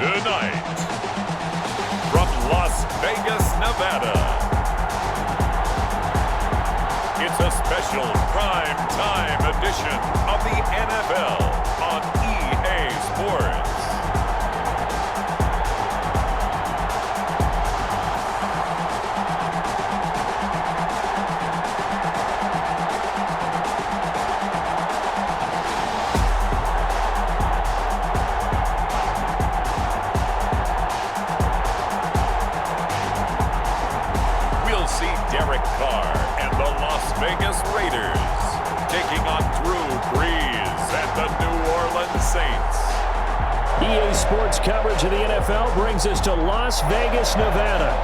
Tonight, from Las Vegas, Nevada, it's a special prime time edition of the NFL on EA Sports. Vegas Raiders taking on Brees and the New Orleans Saints. EA Sports coverage of the NFL brings us to Las Vegas, Nevada.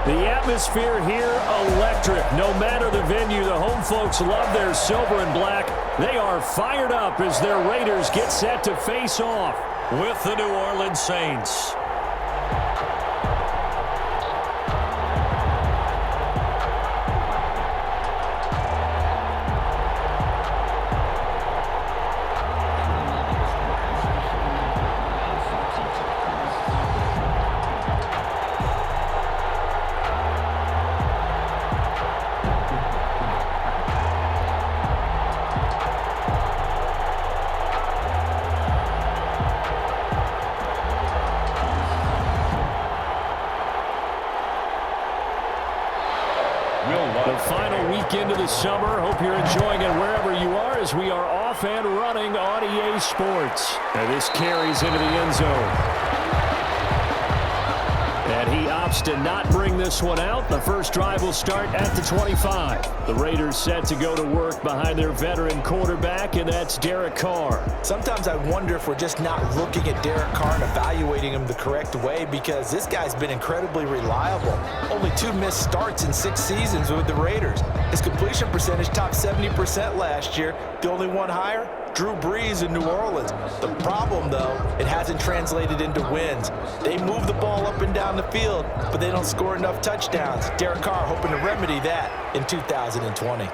The atmosphere here, electric. No matter the venue, the home folks love their silver and black. They are fired up as their Raiders get set to face off with the New Orleans Saints. Into the summer. Hope you're enjoying it wherever you are as we are off and running on EA Sports. And this carries into the end zone. And he opts to not bring this one out. The first drive will start at the 25. The Raiders set to go to work behind their veteran quarterback, and that's Derek Carr. Sometimes I wonder if we're just not looking at Derek Carr and evaluating him the correct way, because this guy's been incredibly reliable. Only 2 missed starts in 6 seasons with the Raiders. His completion percentage topped 70% last year. The only one higher, Drew Brees in New Orleans. The problem, though, it hasn't translated into wins. They move the ball up and down the field, but they don't score enough touchdowns. Derek Carr hoping to remedy that in 2020.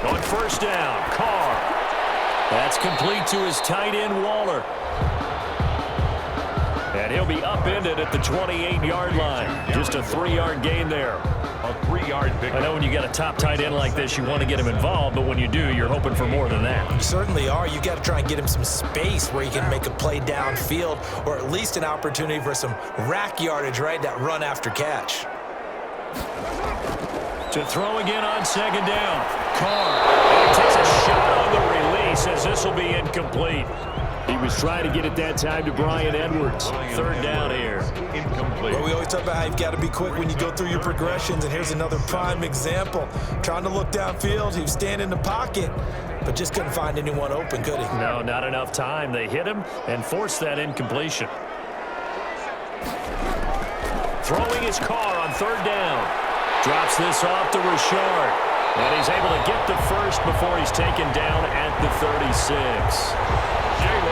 On first down, Carr. That's complete to his tight end, Waller. And he'll be upended at the 28-yard line. Just a 3-yard gain there. A 3-yard pick. I know when you got a top tight end like this, you want to get him involved, but when you do, you're hoping for more than that. You certainly are. You got to try and get him some space where he can make a play downfield, or at least an opportunity for some rack yardage, right? That run after catch. To throw again on second down. Carr takes a shot on the release as this will be incomplete. He was trying to get it that time to Bryan Edwards. Third down here. Incomplete. Well, we always talk about how you've got to be quick when you go through your progressions, and here's another prime example. Trying to look downfield, he was standing in the pocket, but just couldn't find anyone open, could he? No, not enough time. They hit him and forced that incompletion. Throwing his Carr on third down. Drops this off to Richard. And he's able to get the first before he's taken down at the 36.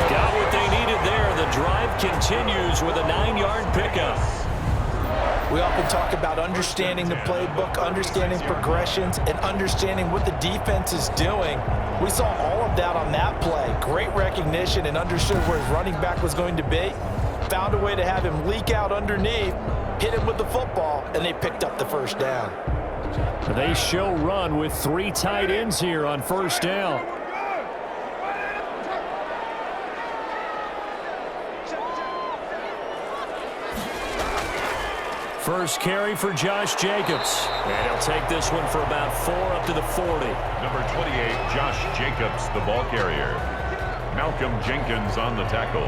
Got what they needed there. The drive continues with a 9-yard pickup. We often talk about understanding the playbook, understanding progressions, and understanding what the defense is doing. We saw all of that on that play. Great recognition and understood where his running back was going to be. Found a way to have him leak out underneath, hit him with the football, and they picked up the first down. They show run with 3 tight ends here on first down. First carry for Josh Jacobs. And he'll take this one for about 4 up to the 40. Number 28, Josh Jacobs, the ball carrier. Malcolm Jenkins on the tackle.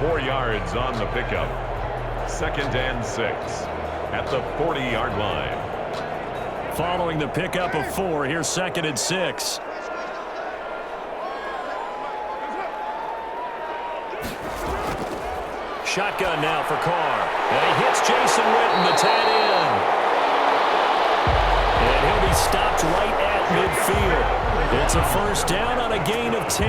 4 yards on the pickup. 2nd and 6 at the 40-yard line. Following the pickup of 4, here's 2nd and 6. Shotgun now for Carr. And he hits Jason Witten, the tight end. And he'll be stopped right at midfield. It's a first down on a gain of 10.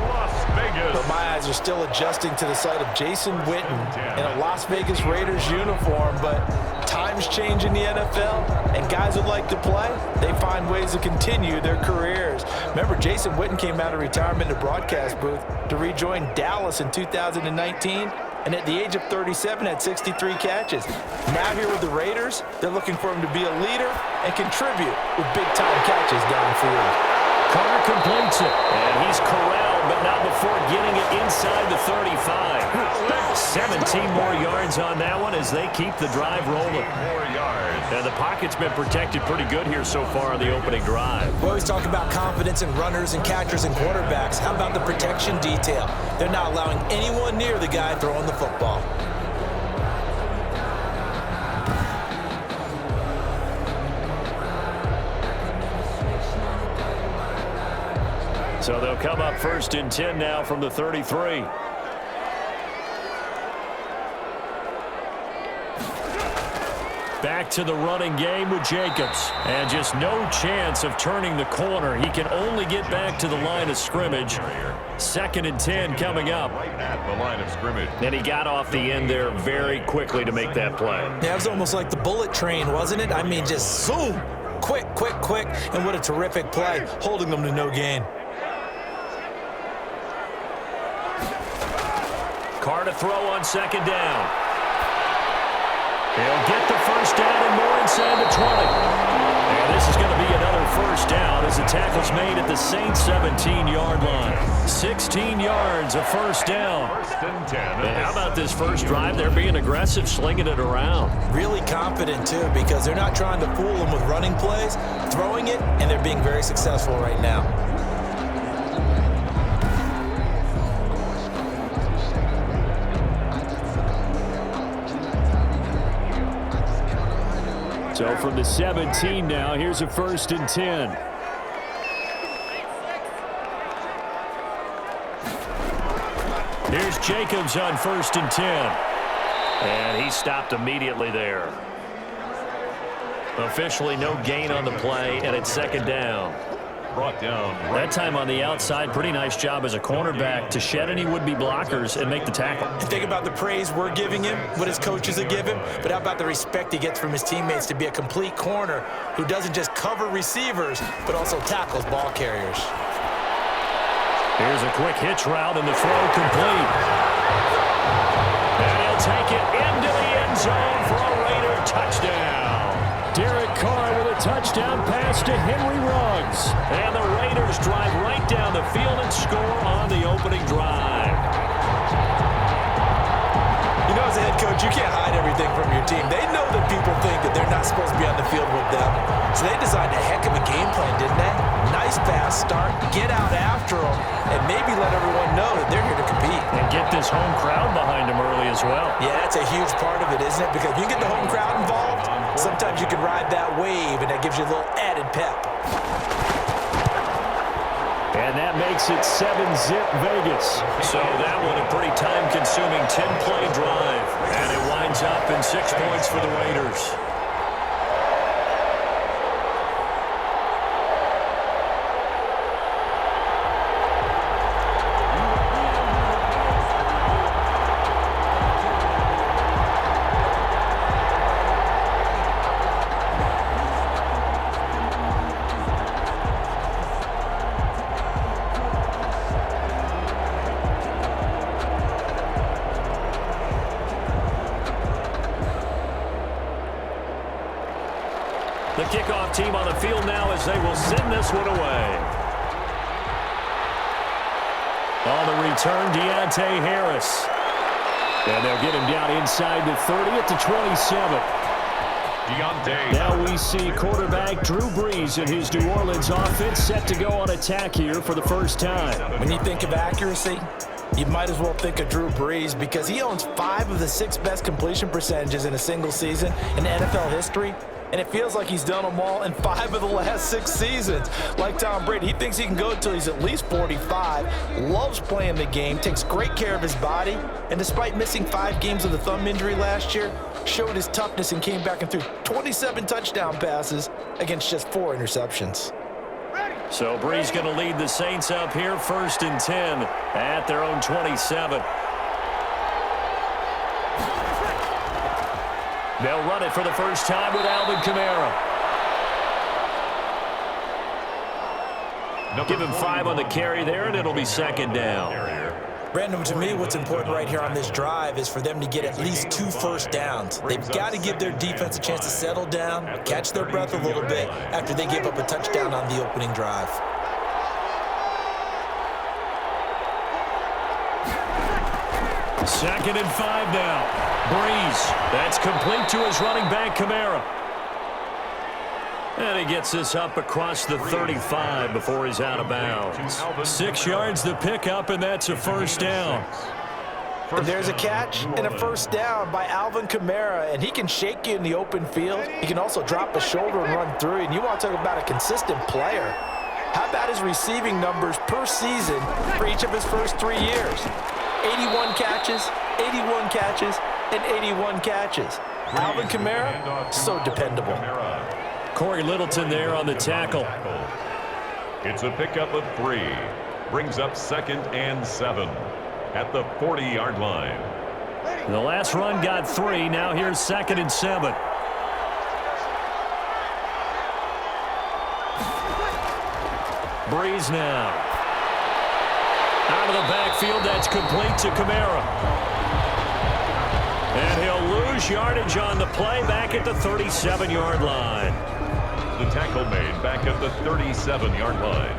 Las Vegas Vegas. But my eyes are still adjusting to the sight of Jason Witten in a Las Vegas Raiders uniform. But times change in the NFL, and guys who like to play, they find ways to continue their careers. Remember, Jason Witten came out of retirement in the broadcast booth to rejoin Dallas in 2019. And at the age of 37, had 63 catches. Now here with the Raiders, they're looking for him to be a leader and contribute with big-time catches downfield. Carr completes it, and he's corralled, but not before getting it inside the 35. 17 more yards on that one as they keep the drive rolling. 4 yards. And the pocket's been protected pretty good here so far on the opening drive. We always talk about confidence in runners and catchers and quarterbacks. How about the protection detail? They're not allowing anyone near the guy throwing the football. So they'll come up 1st and 10 now from the 33. Back to the running game with Jacobs. And just no chance of turning the corner. He can only get back to the line of scrimmage. 2nd and 10 coming up. Right at the line of scrimmage. And he got off the end there very quickly to make that play. Yeah, it was almost like the bullet train, wasn't it? I mean, just zoom. Quick, quick, quick. And what a terrific play, holding them to no gain. Carr to throw on 2nd down. He'll get the 1st down and more inside the 20. And this is going to be another 1st down as the tackle's made at the Saints' 17-yard line. 16 yards, a 1st down. 1st and 10. And how about this first drive? They're being aggressive, slinging it around. Really confident, too, because they're not trying to fool them with running plays, throwing it, and they're being very successful right now. So from the 17 now, here's a 1st and 10. Here's Jacobs on 1st and 10. And he stopped immediately there. Officially no gain on the play, and it's 2nd down. Brought down. That time on the outside, pretty nice job as a cornerback to shed any would-be blockers and make the tackle. And think about the praise we're giving him, what his coaches have given, but how about the respect he gets from his teammates to be a complete corner who doesn't just cover receivers, but also tackles ball carriers. Here's a quick hitch route and the throw complete. And he'll take it into the end zone for a Raider touchdown. Derek Carr with a touchdown pass to Henry Ruggs. And the Raiders drive right down the field and score on the opening drive. You know, as a head coach, you can't hide everything from your team. They know that people think that they're not supposed to be on the field with them. So they designed a heck of a game plan, didn't they? Nice fast start, get out after them, and maybe let everyone know that they're here to compete. And get this home crowd behind them early as well. Yeah, that's a huge part of it, isn't it? Because if you get the home crowd involved, sometimes you can ride that wave, and that gives you a little added pep. And that makes it 7-zip Vegas. So that one a pretty time-consuming 10-play drive. And it winds up in 6 points for the Raiders. The kickoff team on the field now as they will send this one away. On the return, Deontay Harris. And they'll get him down inside the 30 at the 27. Deontay. Now we see quarterback Drew Brees and his New Orleans offense set to go on attack here for the first time. When you think of accuracy, you might as well think of Drew Brees because he owns 5 of the 6 best completion percentages in a single season in NFL history. And it feels like he's done them all in 5 of the last 6 seasons. Like Tom Brady, he thinks he can go until he's at least 45, loves playing the game, takes great care of his body, and despite missing 5 games with a thumb injury last year, showed his toughness and came back and threw 27 touchdown passes against just 4 interceptions. So Brees going to lead the Saints up here, 1st and 10 at their own 27. They'll run it for the first time with Alvin Kamara. Give him 5 on the carry there, and it'll be 2nd down. Brandon, to me, what's important right here on this drive is for them to get at least 2 first downs. They've got to give their defense a chance to settle down, catch their breath a little bit after they give up a touchdown on the opening drive. Second and 5 now. Brees. That's complete to his running back, Kamara. And he gets this up across the 35 before he's out of bounds. 6 yards the pickup, and that's a first down. And there's a catch and a first down by Alvin Kamara, and he can shake you in the open field. He can also drop a shoulder and run through, and you want to talk about a consistent player. How about his receiving numbers per season for each of his first 3 years? 81 catches, 81 catches, and 81 catches. Alvin Kamara, so dependable. Corey Littleton there on the tackle. It's a pickup of 3. Brings up 2nd and 7 at the 40-yard line. The last run got 3. Now here's 2nd and 7. Brees now. Out of the backfield, that's complete to Kamara. And he'll lose yardage on the play back at the 37-yard line. The tackle made back at the 37-yard line.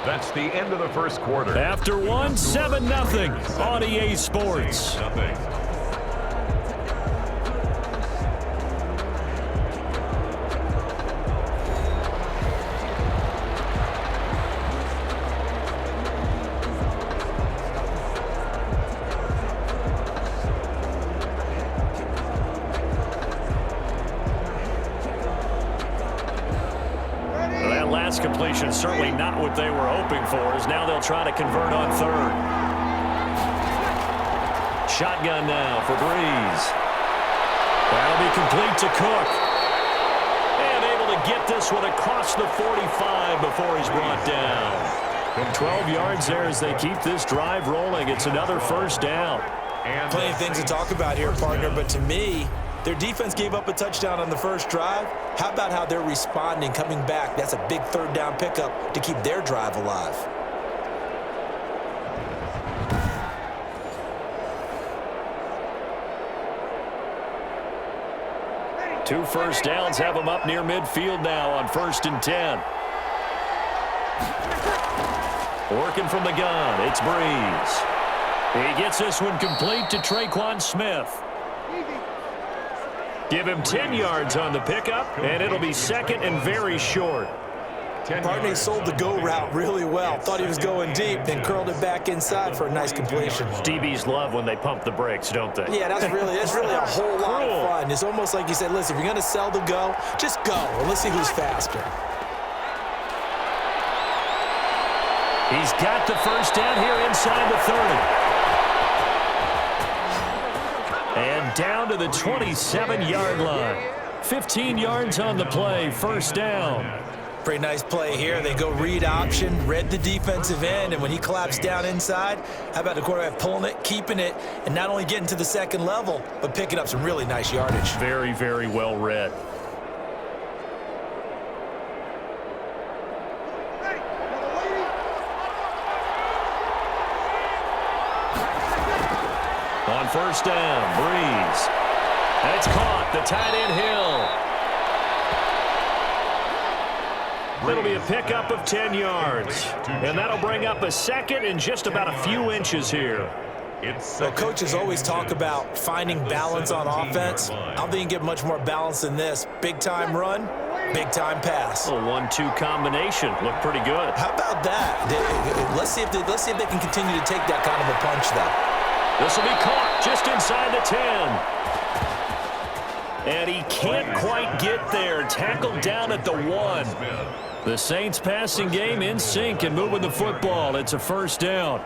That's the end of the first quarter. After 1, 7-0 on EA Sports. Completion certainly not what they were hoping for, as now they'll try to convert on 3rd. Shotgun now for Brees. That'll be complete to Cook. And able to get this one across the 45 before he's brought down. 12 yards there as they keep this drive rolling. It's another first down. Plenty of things to talk about here, partner, but to me, their defense gave up a touchdown on the first drive. How about how they're responding, coming back? That's a big 3rd down pickup to keep their drive alive. Two first downs have them up near midfield now on 1st and 10. Working from the gun, it's Brees. He gets this one complete to Traquan Smith. Give him 10 yards on the pickup, and it'll be 2nd and very short. Partney sold the go route really well. Thought he was going deep, then curled it back inside for a nice completion. DBs love when they pump the brakes, don't they? Yeah, that's really a whole lot of fun. It's almost like you said, listen, if you're going to sell the go, just go, and let's see who's faster. He's got the first down here inside the 30. And down to the 27-yard line. 15 yards on the play, first down. Pretty nice play here. They go read option, read the defensive end, and when he collapsed down inside, how about the quarterback pulling it, keeping it, and not only getting to the 2nd level, but picking up some really nice yardage. Very, very well read. On first down, Brees. That's caught. The tight end Hill. It'll be a pickup of 10 yards. And that'll bring up a 2nd and just about a few inches here. Well, coaches always talk about finding balance on offense. I don't think you can get much more balance than this. Big-time run, big-time pass. A 1-2 combination. Looked pretty good. How about that? Let's see if they can continue to take that kind of a punch, though. This will be caught just inside the 10. and he can't quite get there. Tackled down at the 1. The Saints passing game in sync and moving the football. It's a first down.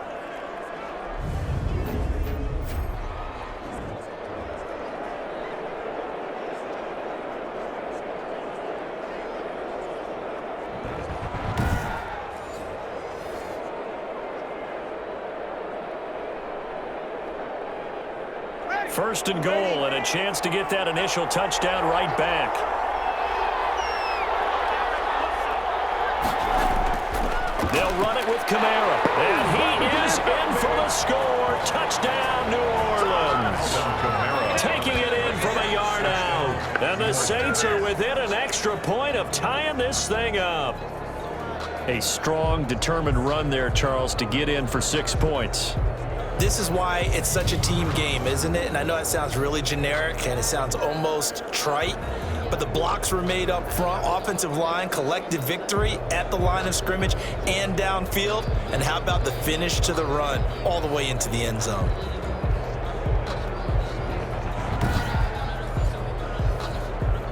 First and goal, and a chance to get that initial touchdown right back. They'll run it with Kamara, and he is in for the score. Touchdown, New Orleans. Taking it in from a yard out. And the Saints are within an extra point of tying this thing up. A strong, determined run there, Charles, to get in for 6 points. This is why it's such a team game, isn't it? And I know it sounds really generic and it sounds almost trite, but the blocks were made up front, offensive line, collective victory at the line of scrimmage and downfield. And how about the finish to the run all the way into the end zone?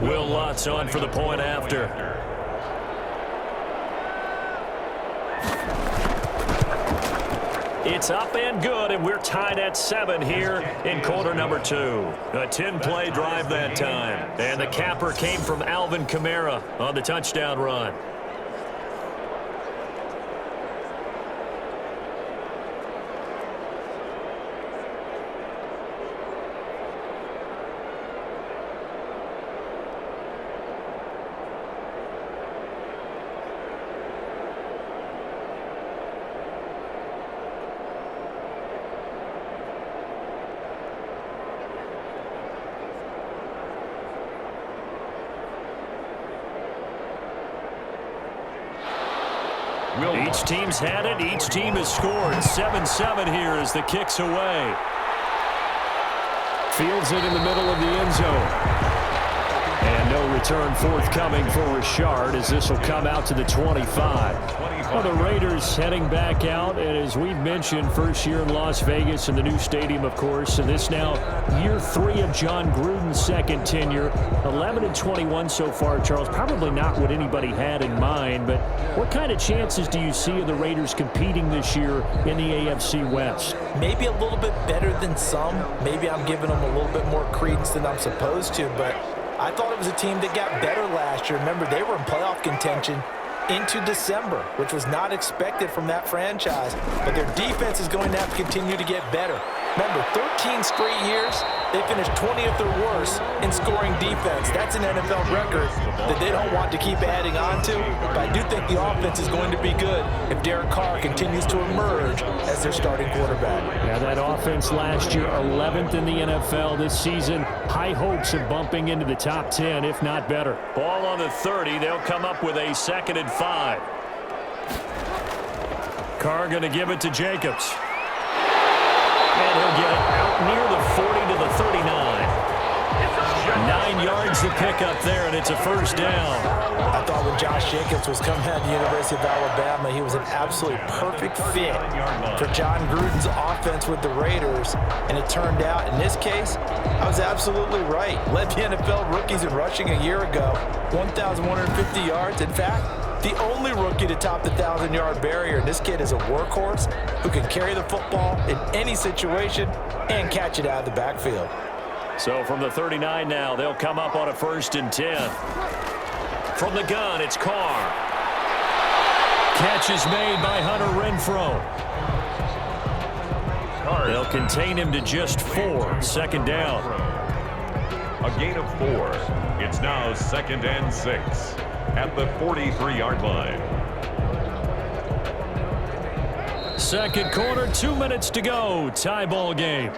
Will Lutz on for the point after. It's up and good, and we're tied at 7 here in quarter number 2. A 10-play drive that time. And the capper came from Alvin Kamara on the touchdown run. Each team's had it. Each team has scored. 7-7 here as the kick's away. Fields it in the middle of the end zone. And no return forthcoming for Richard as this will come out to the 25. Well, the Raiders heading back out, and as we've mentioned, first year in Las Vegas in the new stadium, of course, and this now year 3 of John Gruden's second tenure. 11-21 so far, Charles. Probably not what anybody had in mind, but what kind of chances do you see of the Raiders competing this year in the AFC West? Maybe a little bit better than some. Maybe I'm giving them a little bit more credence than I'm supposed to, but I thought it was a team that got better last year. Remember, they were in playoff contention into December, which was not expected from that franchise. But their defense is going to have to continue to get better. Remember, 13 straight years, they finished 20th or worse in scoring defense. That's an NFL record that they don't want to keep adding on to. But I do think the offense is going to be good if Derek Carr continues to emerge as their starting quarterback. Yeah, that offense last year, 11th in the NFL this season. High hopes of bumping into the top 10, if not better. Ball on the 30. They'll come up with a 2nd and 5. Carr going to give it to Jacobs. And he'll get it out near the 40 to the 39. 9 yards to pick up there, and it's a first down. I thought when Josh Jacobs was coming out of the University of Alabama, he was an absolutely perfect fit for John Gruden's offense with the Raiders. And it turned out, in this case, I was absolutely right. Led the NFL rookies in rushing a year ago, 1,150 yards. In fact, the only rookie to top the 1,000-yard barrier. And this kid is a workhorse who can carry the football in any situation and catch it out of the backfield. So from the 39 now, they'll come up on a 1st and 10. From the gun, it's Carr. Catch is made by Hunter Renfrow. They'll contain him to just 4. 2nd down. A gain of 4. It's now 2nd and 6 at the 43-yard line. Second quarter, 2 minutes to go. Tie ball game.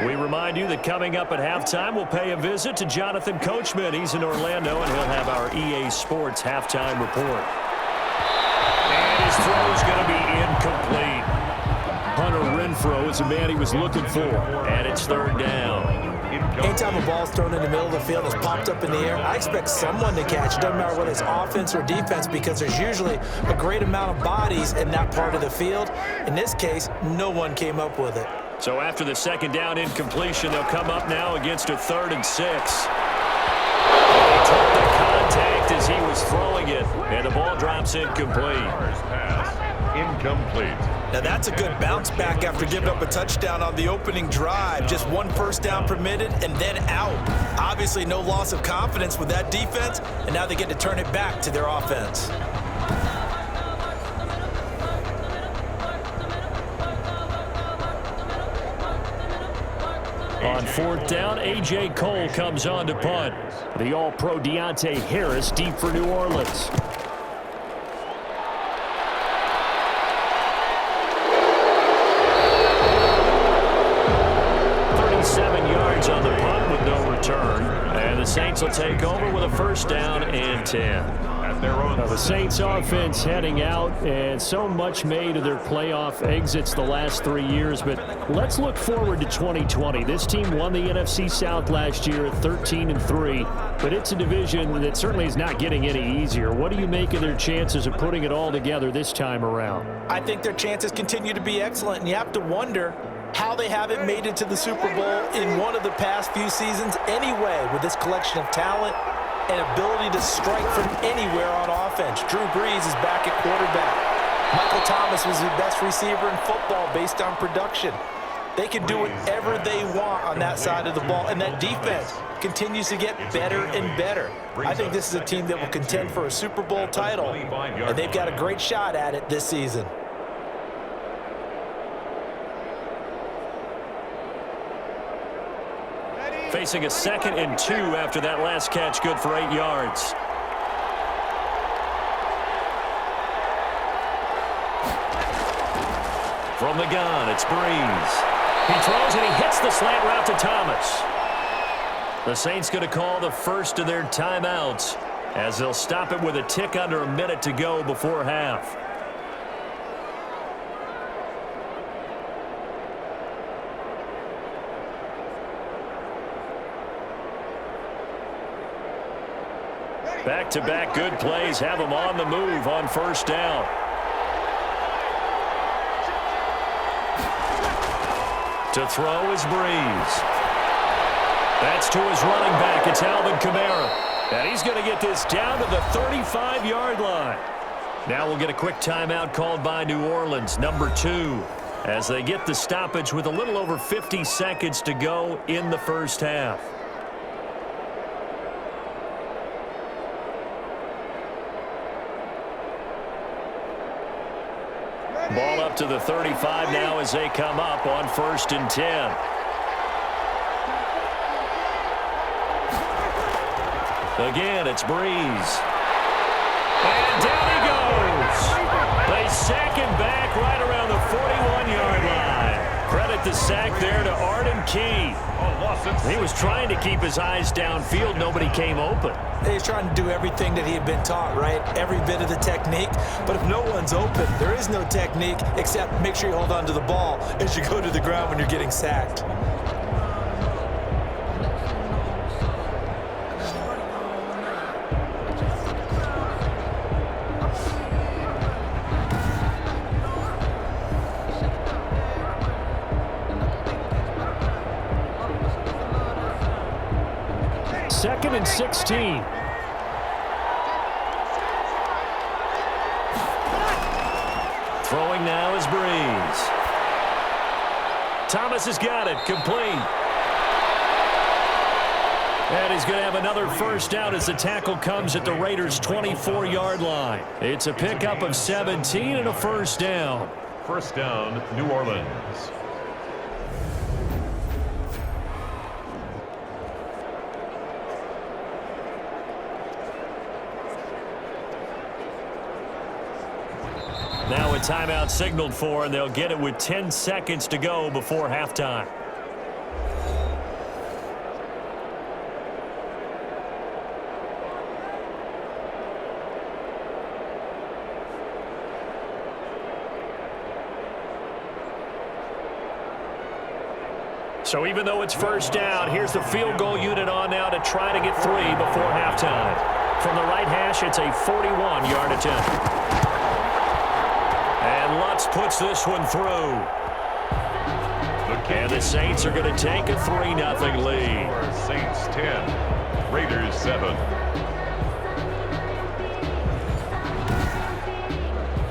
We remind you that coming up at halftime, we'll pay a visit to Jonathan Coachman. He's in Orlando, and he'll have our EA Sports halftime report. And his throw is going to be incomplete. Hunter Renfrow is the man he was looking for, and it's 3rd down. Anytime a ball's thrown in the middle of the field and it's popped up in the air, I expect someone to catch it. Doesn't matter whether it's offense or defense, because there's usually a great amount of bodies in that part of the field. In this case, no one came up with it. So after the second down incompletion, they'll come up now against a 3rd and 6. He took the contact as he was throwing it, and the ball drops incomplete. Incomplete. Now that's a good bounce back after giving up a touchdown on the opening drive. Just 1 first down permitted and then out. Obviously no loss of confidence with that defense, and now they get to turn it back to their offense. On 4th down, A.J. Cole comes on to punt. The All-Pro Deontay Harris deep for New Orleans. 37 yards on the punt with no return. And the Saints will take over with a 1st down and 10. Now the Saints offense heading out, and so much made of their playoff exits the last 3 years. But let's look forward to 2020. This team won the NFC South last year at 13-3, but it's a division that certainly is not getting any easier. What do you make of their chances of putting it all together this time around? I think their chances continue to be excellent, and you have to wonder how they haven't made it to the Super Bowl in one of the past few seasons anyway, with this collection of talent and ability to strike from anywhere on offense. Drew Brees is back at quarterback. Michael Thomas was the best receiver in football based on production. They can do whatever they want on that side of the ball, and that defense continues to get better and better. I think this is a team that will contend for a Super Bowl title, and they've got a great shot at it this season. Facing a 2nd and 2 after that last catch, good for 8 yards. From the gun, it's Brees. He throws and he hits the slant route to Thomas. The Saints going to call the first of their timeouts as they'll stop it with a tick under a minute to go before half. Back-to-back good plays have them on the move on 1st down. To throw is Brees. That's to his running back. It's Alvin Kamara. And he's going to get this down to the 35-yard line. Now we'll get a quick timeout called by New Orleans, number 2, as they get the stoppage with a little over 50 seconds to go in the 1st half. Ball up to the 35 now as they come up on 1st and 10. Again, it's Brees. And down he goes. They sack him back right around the 41-yard line. Credit the sack there to Arden Key. He was trying to keep his eyes downfield. Nobody came open. He's trying to do everything that he had been taught, right? Every bit of the technique. But if no one's open, there is no technique except make sure you hold on to the ball as you go to the ground when you're getting sacked. Second and 16. Throwing now is Brees. Thomas has got it, complete. And he's going to have another 1st down as the tackle comes at the Raiders' 24-yard line. It's a pickup of 17 and a 1st down. 1st down, New Orleans. Now a timeout signaled for, and they'll get it with 10 seconds to go before halftime. So even though it's first down, here's the field goal unit on now to try to get 3 before halftime. From the right hash, it's a 41-yard attempt. And Lutz puts this one through. And the Saints are going to take a 3-0 lead. Saints 10, Raiders 7.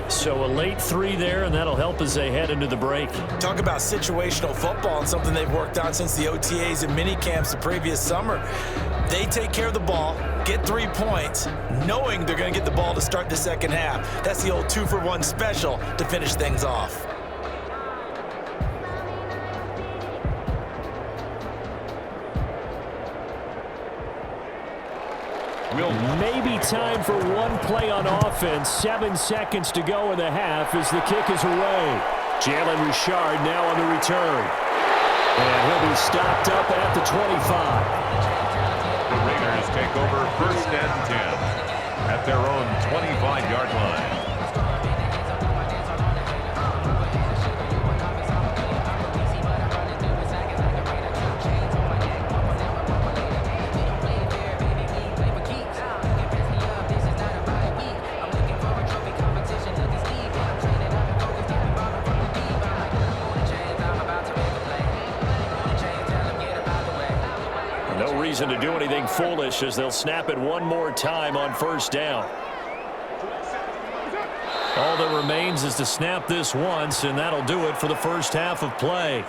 So a late 3 there, and that'll help as they head into the break. Talk about situational football and something they've worked on since the OTAs and mini camps the previous summer. They take care of the ball, get 3 points, knowing they're going to get the ball to start the second half. That's the old 2-for-1 special to finish things off. Maybe time for one play on offense. 7 seconds to go in the half as the kick is away. Jalen Richard now on the return. And he'll be stopped up at the 25. The Raiders take over 1st and 10 at their own 25-yard line. Reason to do anything foolish as they'll snap it one more time on 1st down. All that remains is to snap this once, and that'll do it for the first half of play.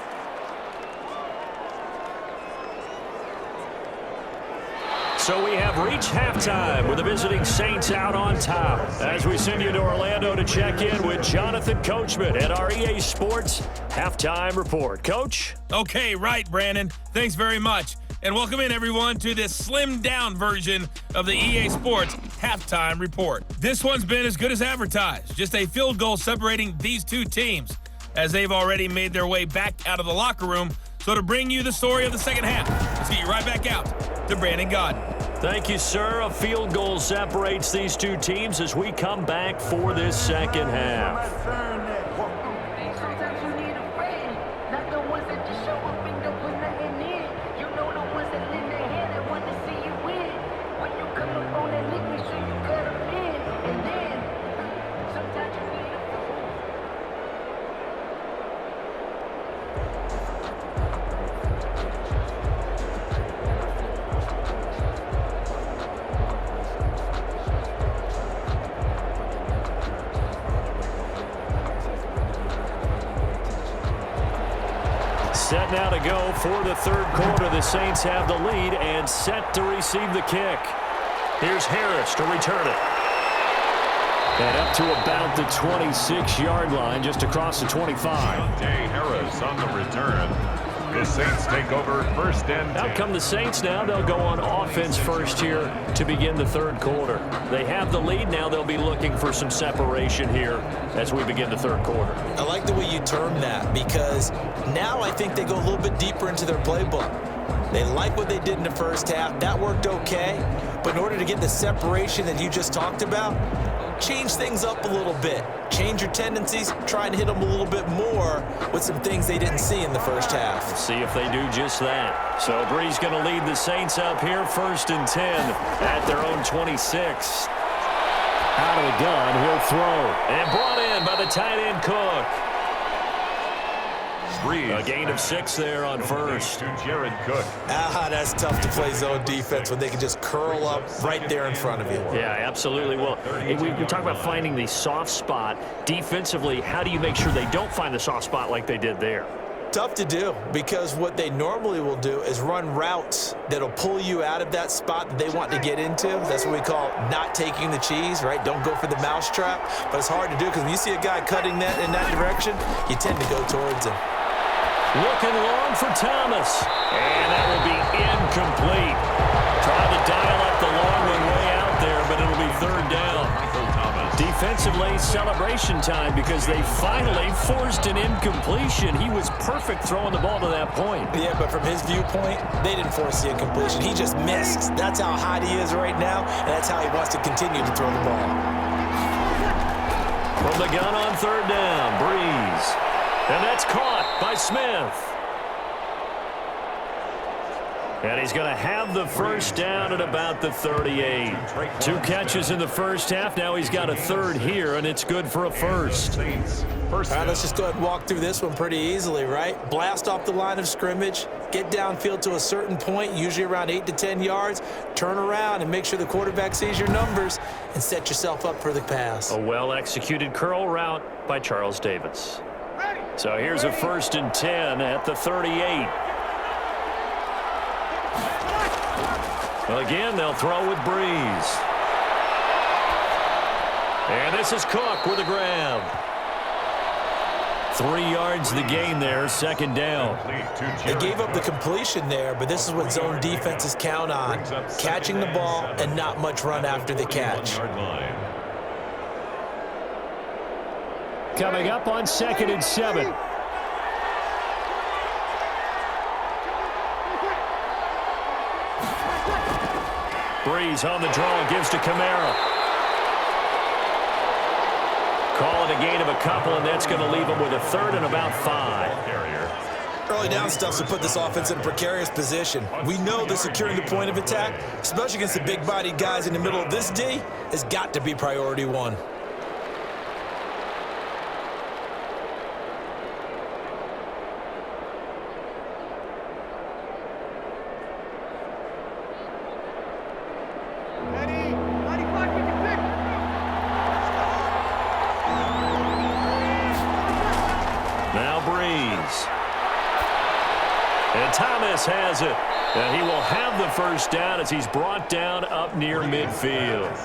So we have reached halftime with the visiting Saints out on top as we send you to Orlando to check in with Jonathan Coachman at our EA Sports Halftime Report. Coach? Okay, right, Brandon. Thanks very much. And welcome in, everyone, to this slimmed-down version of the EA Sports Halftime Report. This one's been as good as advertised. Just a field goal separating these two teams as they've already made their way back out of the locker room. So to bring you the story of the second half, let's get you right back out to Brandon Godden. Thank you, sir. A field goal separates these two teams as we come back for this second half. Set now to go for the third quarter. The Saints have the lead and set to receive the kick. Here's Harris to return it. And up to about the 26-yard line, just across the 25. Harris on the return. The Saints take over 1st and 10. Out come the Saints now. They'll go on offense first here to begin the third quarter. They have the lead. Now they'll be looking for some separation here as we begin the third quarter. I like the way you term that because now I think they go a little bit deeper into their playbook. They like what they did in the first half. That worked okay. But in order to get the separation that you just talked about, change things up a little bit. Change your tendencies. Try and hit them a little bit more with some things they didn't see in the first half. See if they do just that. So Brees going to lead the Saints up here 1st and 10 at their own 26. Out of the gun, he'll throw. And brought in by the tight end Cook. Brees. A gain of 6 there on first. To Jared Cook. That's tough to play zone defense when they can just curl up right there in front of you. Yeah, absolutely. Well, we talk about finding the soft spot. Defensively, how do you make sure they don't find the soft spot like they did there? Tough to do because what they normally will do is run routes that'll pull you out of that spot that they want to get into. That's what we call not taking the cheese, right? Don't go for the mousetrap. But it's hard to do because when you see a guy cutting that in that direction, you tend to go towards him. Looking long for Thomas. And that will be incomplete. Try to dial up the long one way out there, but it'll be 3rd down. Defensively, celebration time because they finally forced an incompletion. He was perfect throwing the ball to that point. Yeah, but from his viewpoint, they didn't force the incompletion. He just missed. That's how hot he is right now, and that's how he wants to continue to throw the ball. From the gun on 3rd down, Brees. And that's caught by Smith. And he's going to have the first down at about the 38. 2 catches in the first half. Now he's got a third here, and it's good for a first. All right, let's just go ahead and walk through this one pretty easily, right? Blast off the line of scrimmage, get downfield to a certain point, usually around 8 to 10 yards, turn around and make sure the quarterback sees your numbers and set yourself up for the pass. A well-executed curl route by Charles Davis. So here's a 1st and 10 at the 38. Well, again, they'll throw with Brees. And this is Cook with a grab. 3 yards the gain there, 2nd down. They gave up the completion there, but this is what zone defenses count on. Catching the ball and not much run after the catch. Coming up on 2nd and 7. Brees on the draw, gives to Kamara. Call it a gain of a couple, and that's going to leave him with a 3rd and about 5. Early down stuff to put this offense in a precarious position. We know that securing the point of attack, especially against the big-bodied guys in the middle of this D, has got to be priority 1. Thomas has it, and he will have the first down as he's brought down up near midfield.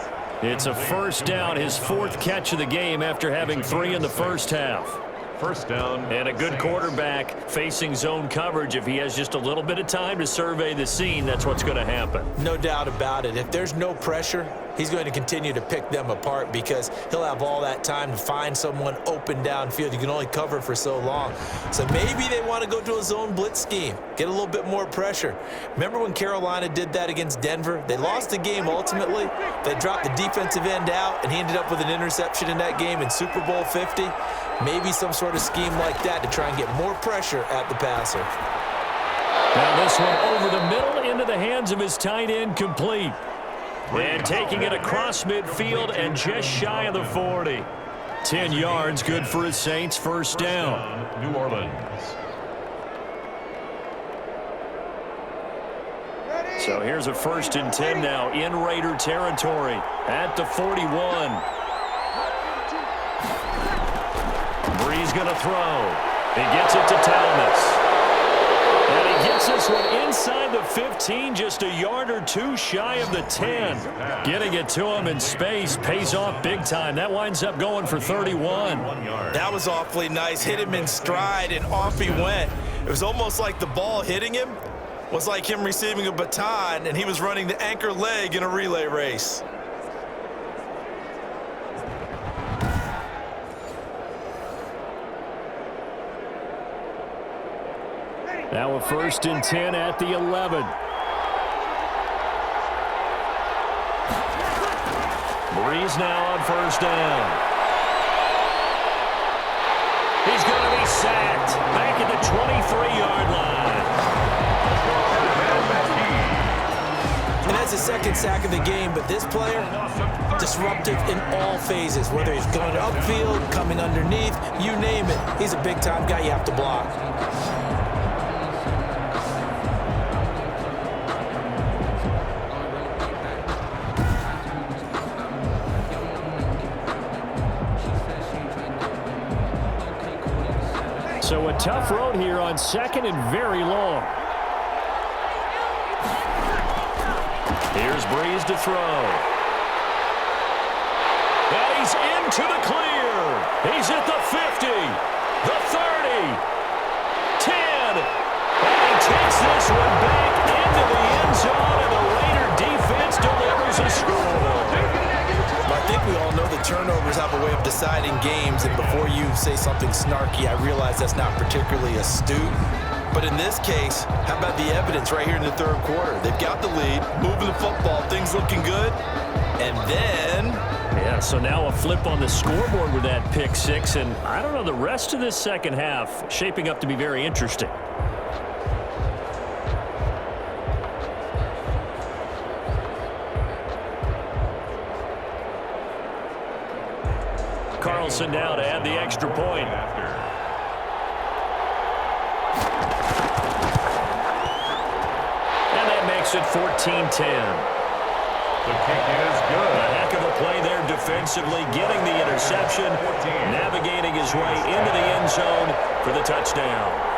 It's a first down, his 4th catch of the game after having 3 in the first half. First down. And a good quarterback facing zone coverage. If he has just a little bit of time to survey the scene, that's what's going to happen. No doubt about it. If there's no pressure, he's going to continue to pick them apart because he'll have all that time to find someone open downfield. You can only cover for so long. So maybe they want to go to a zone blitz scheme, get a little bit more pressure. Remember when Carolina did that against Denver? They lost the game ultimately. They dropped the defensive end out, and he ended up with an interception in that game in Super Bowl 50. Maybe some sort of scheme like that to try and get more pressure at the passer. Now this one over the middle into the hands of his tight end, complete. And taking it across midfield and just shy of the 40. 10 yards, good for his Saints, first down. New Orleans. So here's a 1st and 10 now in Raider territory at the 41. Brees going to throw. He gets it to Thomas. And he gets this one inside the 15, just a yard or 2 shy of the 10. Getting it to him in space pays off big time. That winds up going for 31. That was awfully nice. Hit him in stride, and off he went. It was almost like the ball hitting him was like him receiving a baton, and he was running the anchor leg in a relay race. Now a 1st and 10 at the 11. Brees now on first down. He's going to be sacked back at the 23-yard line. And that's his 2nd sack of the game, but this player, disruptive in all phases, whether he's going upfield, coming underneath, you name it. He's a big-time guy you have to block. So a tough road here on 2nd and very long. Here's Brees to throw. And he's into the clear. He's at the 50, the 30, 10. And he takes this one back into the end zone, and the Raider defense delivers a score. I think we all know that turnovers have a way of deciding games, and before you say something snarky, I realize that's not particularly astute. But in this case, how about the evidence right here in the 3rd quarter? They've got the lead, moving the football, things looking good, and then... Yeah, so now a flip on the scoreboard with that pick 6, and I don't know, the rest of this 2nd half shaping up to be very interesting. Carlson now to add the extra point. And that makes it 14-10. The kick is good. A heck of a play there defensively, getting the interception, navigating his way into the end zone for the touchdown.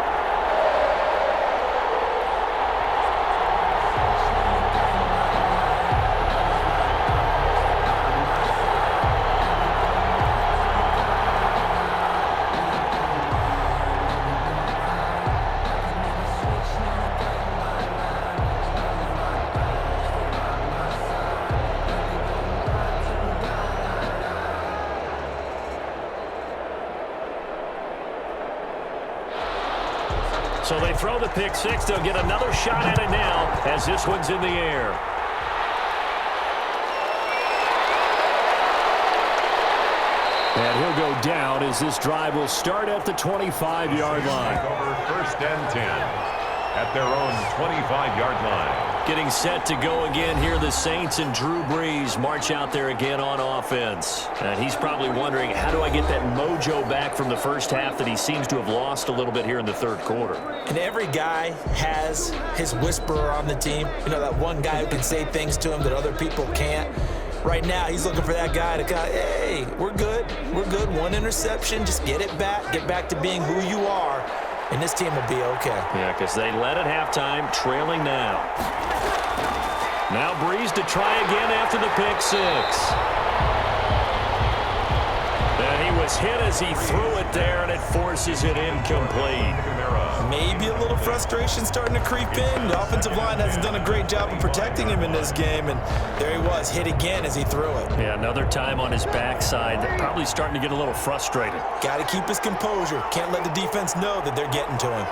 So they throw the pick six. They'll get another shot at it now as this one's in the air. And he'll go down as this drive will start at the 25-yard line. Over 1st and 10 at their own 25-yard line. Getting set to go again here. The Saints and Drew Brees march out there again on offense. And he's probably wondering, how do I get that mojo back from the first half that he seems to have lost a little bit here in the third quarter? And every guy has his whisperer on the team. You know, that one guy who can say things to him that other people can't. Right now, he's looking for that guy to go, hey, we're good. We're good. One interception. Just get it back. Get back to being who you are. And this team will be okay. Yeah, because they led at halftime, trailing now. Now Brees to try again after the pick six. And he was hit as he threw it there, and it forces it incomplete. Maybe a little frustration starting to creep in. The offensive line hasn't done a great job of protecting him in this game, and there he was, hit again as he threw it. Yeah, another time on his backside. They're probably starting to get a little frustrated. Got to keep his composure. Can't let the defense know that they're getting to him.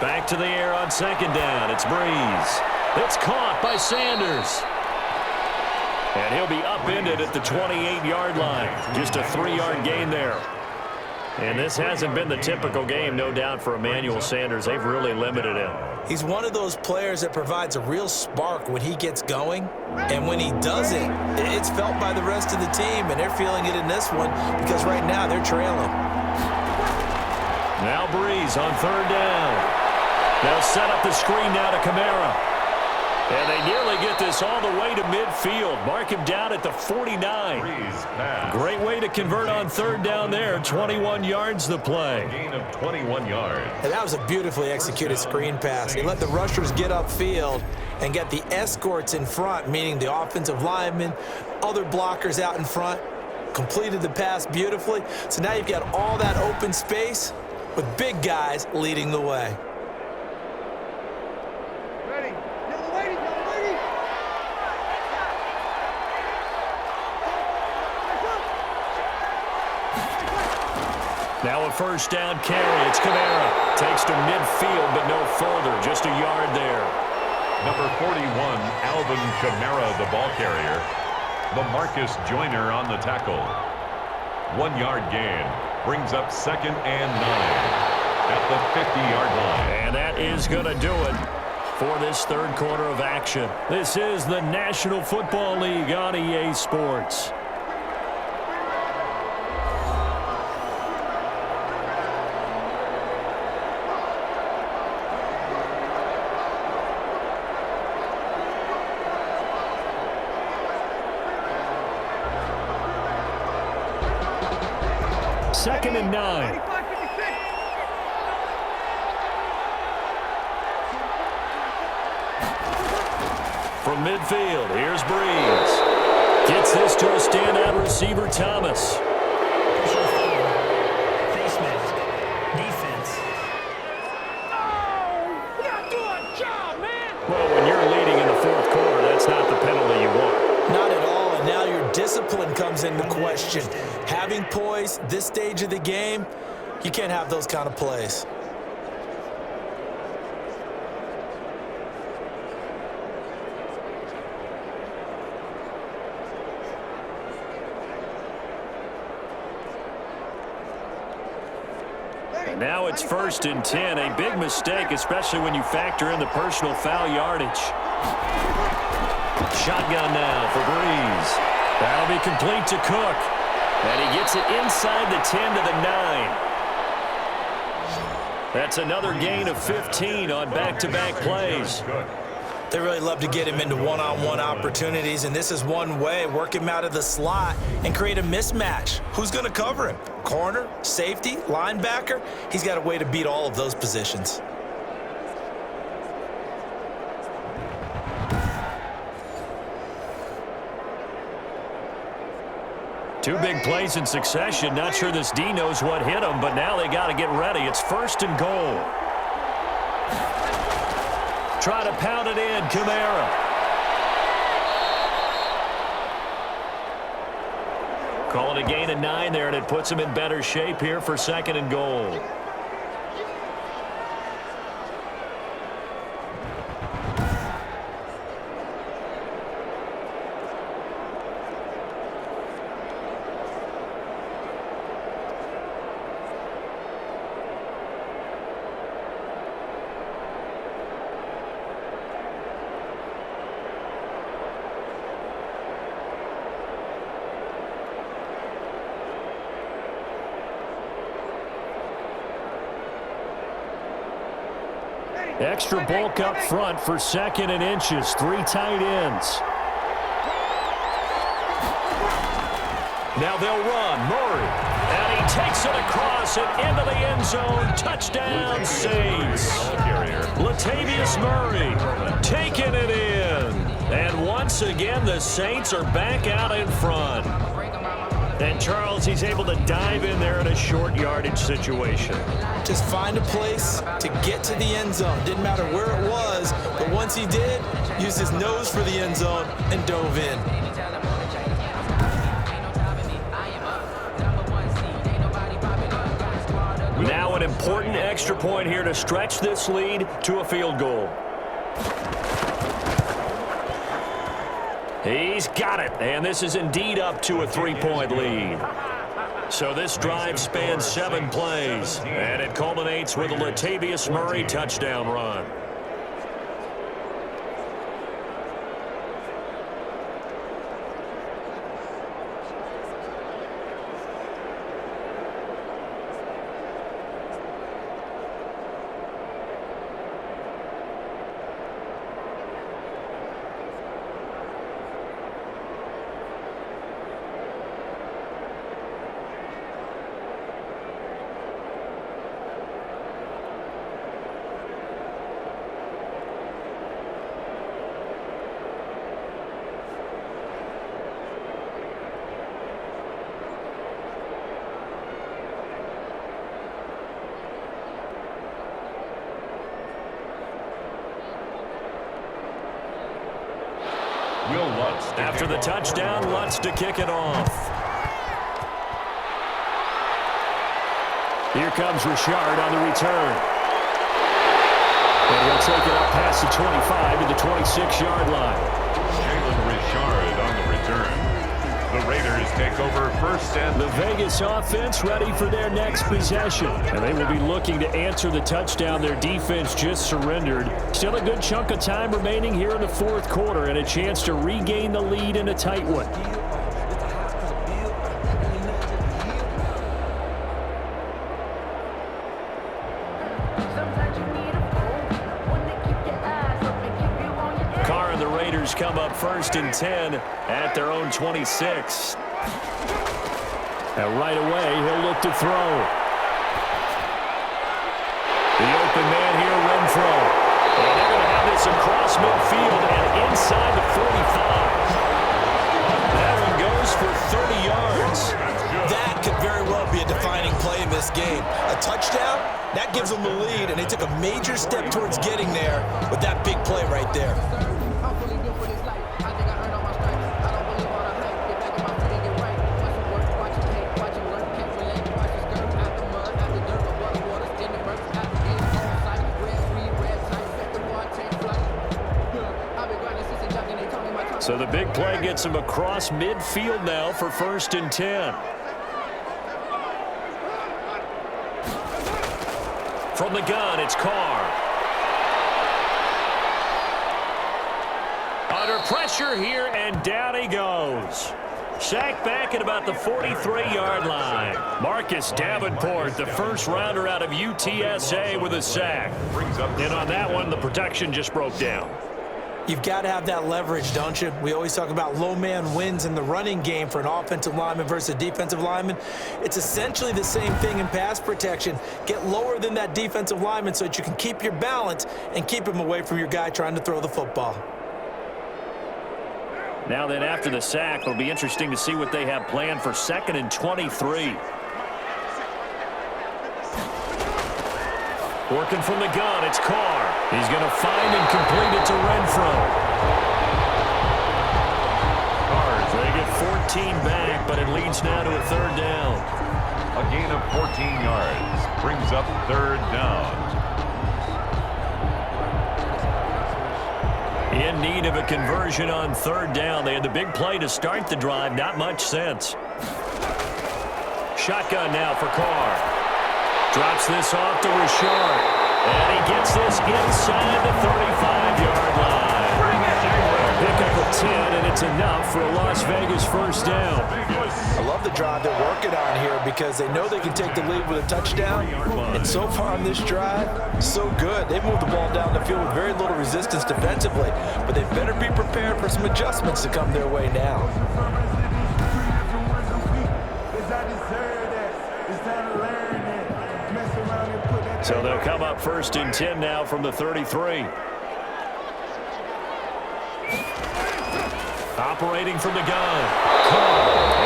Back to the air on second down. It's Brees. It's caught by Sanders. And he'll be upended at the 28-yard line. Just a 3-yard gain there. And this hasn't been the typical game, no doubt, for Emmanuel Sanders. They've really limited him. He's one of those players that provides a real spark when he gets going. And when he doesn't, it's felt by the rest of the team. And they're feeling it in this one because right now they're trailing. Now Brees on third down. They'll set up the screen now to Kamara. And they nearly get this all the way to midfield. Mark him down at the 49. Great way to convert on third down there. 21 yards the play. Gain of 21 yards. And that was a beautifully executed screen pass. He let the rushers get upfield and get the escorts in front, meaning the offensive linemen, other blockers out in front, completed the pass beautifully. So now you've got all that open space with big guys leading the way. Now a first down carry. It's Kamara. Takes to midfield, but no further. Just a yard there. Number 41, Alvin Kamara, the ball carrier. LaMarcus Joyner on the tackle. 1 yard gain. Brings up 2nd and 9 at the 50-yard line. And that is going to do it for this third quarter of action. This is the National Football League on EA Sports. Second and 9. From midfield, here's Brees. Gets this to a standout receiver, Thomas. Face mask. Defense. Oh, you're not doing a job, man. Well, when you're leading in the fourth quarter, that's not the penalty you want. Not at all, and now your discipline comes into question. Having poise this stage of the game, you can't have those kind of plays. And now it's 1st and 10. A big mistake, especially when you factor in the personal foul yardage. Shotgun now for Brees. That'll be complete to Cook. And he gets it inside the 10 to the 9. That's another gain of 15 on back-to-back plays. They really love to get him into one-on-one opportunities, and this is one way. Work him out of the slot and create a mismatch. Who's going to cover him? Corner, safety, linebacker? He's got a way to beat all of those positions. Two big plays in succession. Not sure this D knows what hit him, but now they got to get ready. It's 1st and goal. Try to pound it in, Kamara. Call it a gain of 9 there, and it puts him in better shape here for 2nd and goal. Extra bulk up front for 2nd and inches. 3 tight ends. Now they'll run. Murray. And he takes it across and into the end zone. Touchdown, Saints. Latavius Murray taking it in. And once again, the Saints are back out in front. And Charles, he's able to dive in there in a short yardage situation. Just find a place to get to the end zone. Didn't matter where it was, but once he did, used his nose for the end zone and dove in. Now an important extra point here to stretch this lead to a field goal. He's got it, and this is indeed up to a 3-point lead. So this drive spans 7 plays, and it culminates with a Latavius Murray touchdown run. After the touchdown, Lutz to kick it off. Here comes Richard on the return. And he'll take it up past the 25 to the 26-yard line. Jalen Richard on the return. The Raiders take over 1st and... The Vegas offense ready for their next possession. And they will be looking to answer the touchdown their defense just surrendered. Still a good chunk of time remaining here in the 4th quarter and a chance to regain the lead in a tight one. Come up 1st and 10 at their own 26. And right away, he'll look to throw. The open man here, Renfro. And they're going to have this across midfield and inside the 45. That one goes for 30 yards. That could very well be a defining play in this game. A touchdown, that gives them the lead, and they took a major step towards getting there with that big play right there. So the big play gets him across midfield now for 1st and 10. From the gun, it's Carr. Under pressure here, and down he goes. Sacked back at about the 43-yard line. Marcus Davenport, the first rounder out of UTSA, with a sack. And on that one, the protection just broke down. You've got to have that leverage, don't you? We always talk about low man wins in the running game for an offensive lineman versus a defensive lineman. It's essentially the same thing in pass protection. Get lower than that defensive lineman so that you can keep your balance and keep him away from your guy trying to throw the football. Now then, after the sack, it'll be interesting to see what they have planned for 2nd and 23. Working from the gun, it's Carr. He's going to find and complete it to Renfro. They get 14 back, but it leads now to a 3rd down. A gain of 14 yards brings up 3rd down. In need of a conversion on 3rd down. They had the big play to start the drive. Not much sense. Shotgun now for Carr. Drops this off to Richard. And he gets this inside the 35-yard line. Pick up a 10, and it's enough for a Las Vegas 1st down. I love the drive they're working on here because they know they can take the lead with a touchdown. And so far on this drive, so good. They've moved the ball down the field with very little resistance defensively. But they better be prepared for some adjustments to come their way now. So they'll come up 1st and 10 now from the 33. Operating from the gun.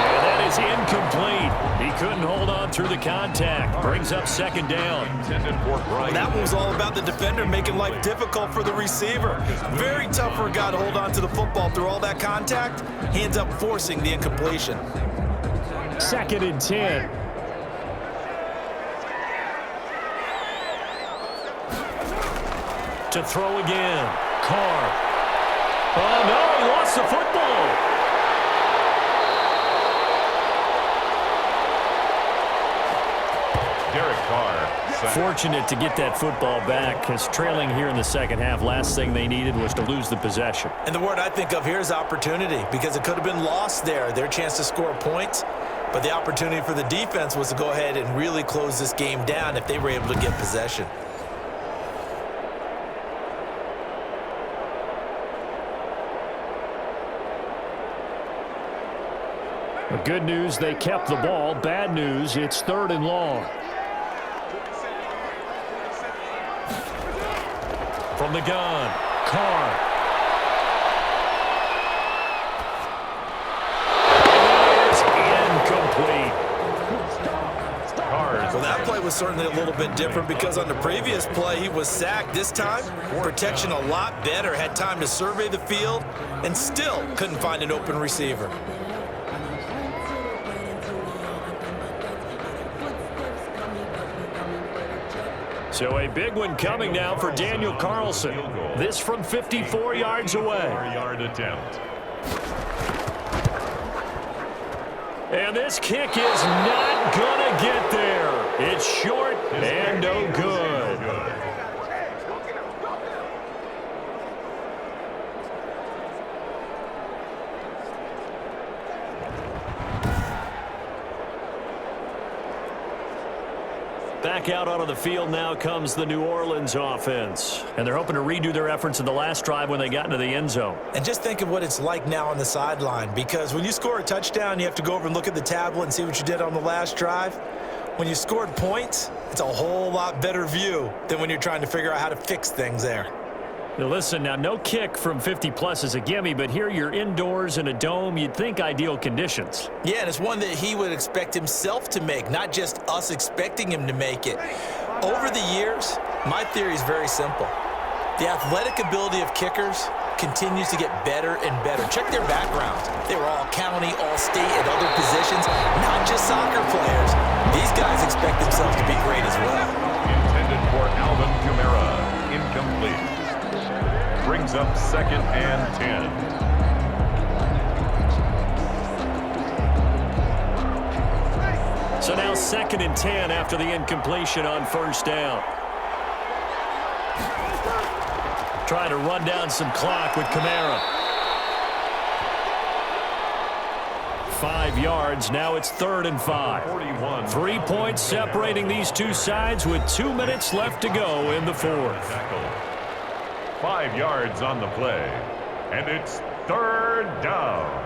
And that is incomplete. He couldn't hold on through the contact. Brings up 2nd down. Well, that one was all about the defender making life difficult for the receiver. Very tough for a guy to hold on to the football through all that contact. He ends up forcing the incompletion. 2nd and 10. To throw again. Carr. Oh, no, he lost the football. Derek Carr. Fortunate to get that football back, because trailing here in the 2nd half, last thing they needed was to lose the possession. And the word I think of here is opportunity, because it could have been lost there, their chance to score points. But the opportunity for the defense was to go ahead and really close this game down if they were able to get possession. Good news, they kept the ball. Bad news, it's 3rd and long. From the gun, Carr. It is incomplete. Well, that play was certainly a little bit different because on the previous play, he was sacked. This time, protection a lot better. Had time to survey the field and still couldn't find an open receiver. So a big one coming now for Daniel Carlson. This from 54 yards away. 4-yard attempt. And this kick is not going to get there. It's short and no good. Back out onto the field now comes the New Orleans offense. And they're hoping to redo their efforts in the last drive when they got into the end zone. And just think of what it's like now on the sideline, because when you score a touchdown, you have to go over and look at the tablet and see what you did on the last drive. When you scored points, it's a whole lot better view than when you're trying to figure out how to fix things there. Now listen, now no kick from 50-plus is a gimme, but here you're indoors in a dome. You'd think ideal conditions. Yeah, and it's one that he would expect himself to make, not just us expecting him to make it. Over the years, my theory is very simple. The athletic ability of kickers continues to get better and better. Check their backgrounds. They were all county, all state, at other positions, not just soccer players. These guys expect themselves to be great as well. Intended for Alvin Kamara. Incomplete. Brings up 2nd and 10. So now 2nd and 10 after the incompletion on 1st down. Trying to run down some clock with Kamara. 5 yards. Now it's 3rd and 5. 3 points separating these two sides with 2 minutes left to go in the 4th. 5 yards on the play, and it's 3rd down.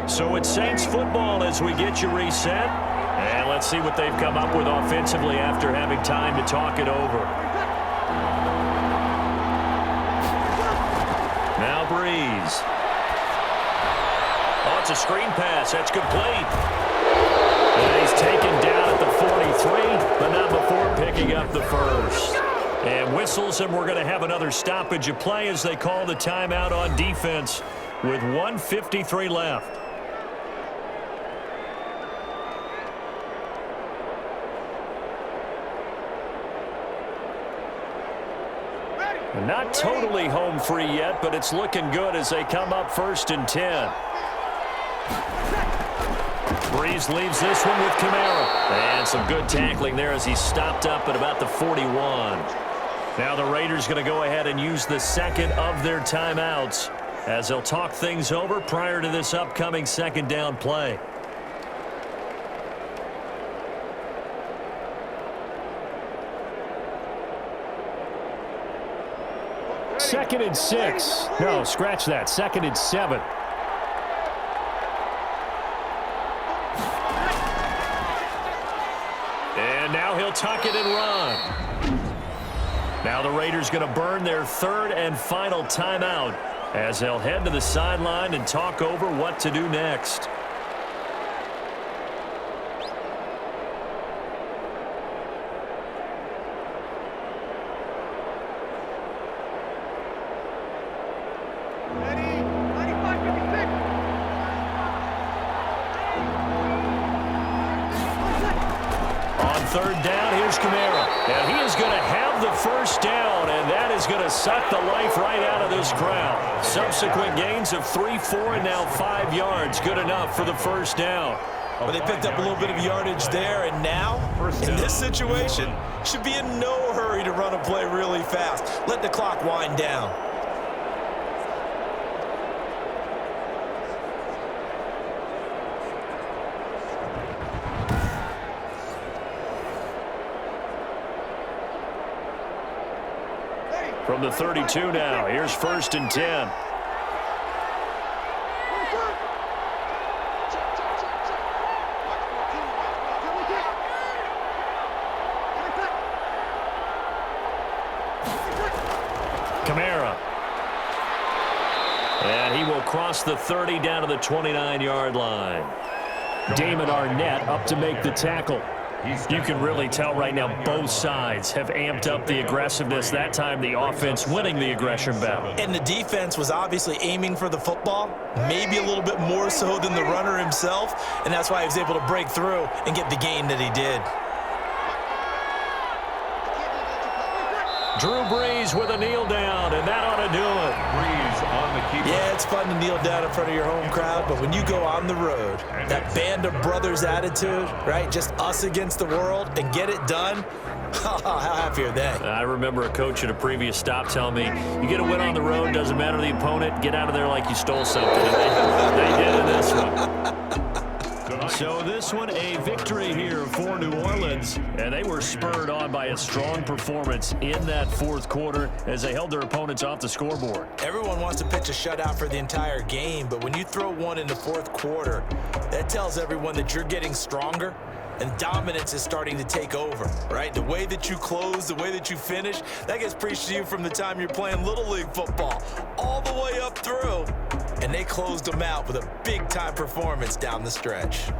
So it's Saints football as we get you reset. And let's see what they've come up with offensively after having time to talk it over. Now Brees. Oh, it's a screen pass. That's complete. And he's taken down at the 43, but not before picking up the first. And whistles, and we're going to have another stoppage of play as they call the timeout on defense with 1:53 left. Not totally home free yet, but it's looking good as they come up 1st and 10. Brees leaves this one with Kamara. And some good tackling there as he stopped up at about the 41. Now the Raiders going to go ahead and use the second of their timeouts as they'll talk things over prior to this upcoming 2nd down play. Second and 6. No, scratch that. 2nd and 7. And now he'll tuck it and run. Now the Raiders going to burn their 3rd and final timeout as they'll head to the sideline and talk over what to do next. Third down, here's Kamara. And he is going to have the first down, and that is going to suck the life right out of this crowd. Subsequent gains of 3, 4, and now 5 yards. Good enough for the first down. Well, they picked up a little bit of yardage there, and now, in this situation, should be in no hurry to run a play really fast. Let the clock wind down. From the 32 now, here's 1st and 10. Kamara. And he will cross the 30 down to the 29-yard line. Damon Arnett up to make the tackle. You can really tell right now both sides have amped up the aggressiveness. That time the offense winning the aggression battle. And the defense was obviously aiming for the football, maybe a little bit more so than the runner himself, and that's why he was able to break through and get the gain that he did. Drew Brees with a kneel down, and that ought to do it. Brees on the keeper. Yeah, it's fun to kneel down in front of your home crowd, but when you go on the road, that band of brothers attitude, right, just us against the world, and get it done, how happy are they? I remember a coach at a previous stop telling me, you get a win on the road, doesn't matter the opponent, get out of there like you stole something. And they did in this one. So this one, a victory here for New Orleans, and they were spurred on by a strong performance in that 4th quarter as they held their opponents off the scoreboard. Everyone wants to pitch a shutout for the entire game, but when you throw one in the 4th quarter, that tells everyone that you're getting stronger and dominance is starting to take over, right? The way that you close, the way that you finish, that gets preached to you from the time you're playing Little League football all the way up through. And they closed them out with a big-time performance down the stretch.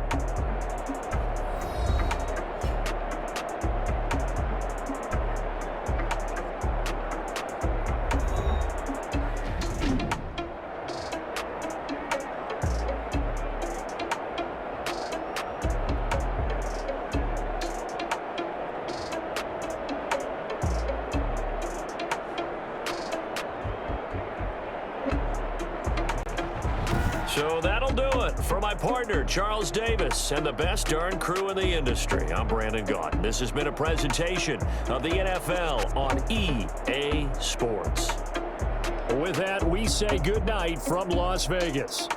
So that'll do it. For my partner, Charles Davis, and the best darn crew in the industry, I'm Brandon Gaudin. This has been a presentation of the NFL on EA Sports. With that, we say goodnight from Las Vegas.